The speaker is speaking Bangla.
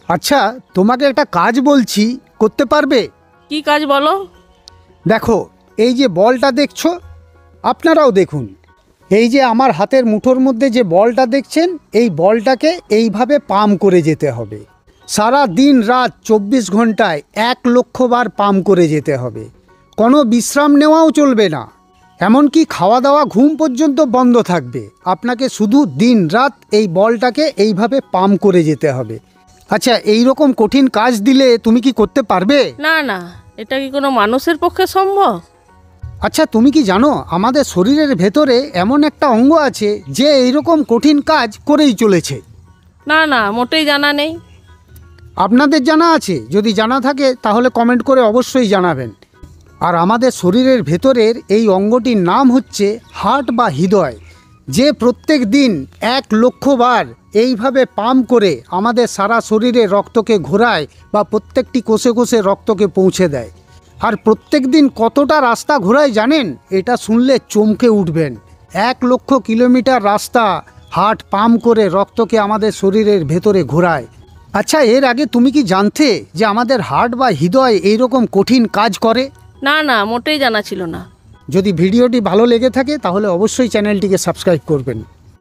আচ্ছা, তোমাকে একটা কাজ বলছি, করতে পারবে? কি কাজ বলো? দেখো, এই যে বলটা দেখছো, আপনারাও দেখুন। এই যে আমার হাতের মুঠোর মধ্যে যে বলটা দেখছেন, এই বলটাকে এইভাবে পাম্প করে যেতে হবে। সারা দিন রাত 24 ঘন্টায় 1,00,000 বার পাম্প করে যেতে হবে। কোনো বিশ্রাম নেওয়াও চলবে না, এমনকি খাওয়া দাওয়া ঘুম পর্যন্ত বন্ধ থাকবে। আপনাকে শুধু দিন রাত এই বলটাকে এইভাবে পাম্প করে যেতে হবে। আচ্ছা, এই রকম কঠিন কাজ দিলে তুমি কি করতে পারবে? না না, এটা কি কোনো মানুষের পক্ষে সম্ভব? আচ্ছা, তুমি কি জানো আমাদের শরীরের ভেতরে এমন একটা অঙ্গ আছে যে এইরকম কঠিন কাজ করেই চলেছে? না না, মোটেই জানা নেই। আপনাদের জানা আছে? যদি জানা থাকে তাহলে কমেন্ট করে অবশ্যই জানাবেন। আর আমাদের শরীরের ভেতরের এই অঙ্গটির নাম হচ্ছে হার্ট বা হৃদয়, যে প্রত্যেক দিন 1,00,000 বার এইভাবে পাম্প করে আমাদের সারা শরীরে রক্তকে ঘোরায় বা প্রত্যেকটি কোষে কোষে রক্তকে পৌঁছে দেয়। আর প্রত্যেক দিন কতটা রাস্তা ঘোরায় জানেন? এটা শুনলে চমকে উঠবেন। 1,00,000 কিলোমিটার রাস্তা হার্ট পাম্প করে রক্তকে আমাদের শরীরের ভেতরে ঘোরায়। আচ্ছা, এর আগে তুমি কি জানতে যে আমাদের হার্ট বা হৃদয় এইরকম কঠিন কাজ করে? না না, মোটেই জানা ছিল না। যদি ভিডিওটি ভালো লেগে থাকে তাহলে অবশ্যই চ্যানেলটিকে সাবস্ক্রাইব করবেন।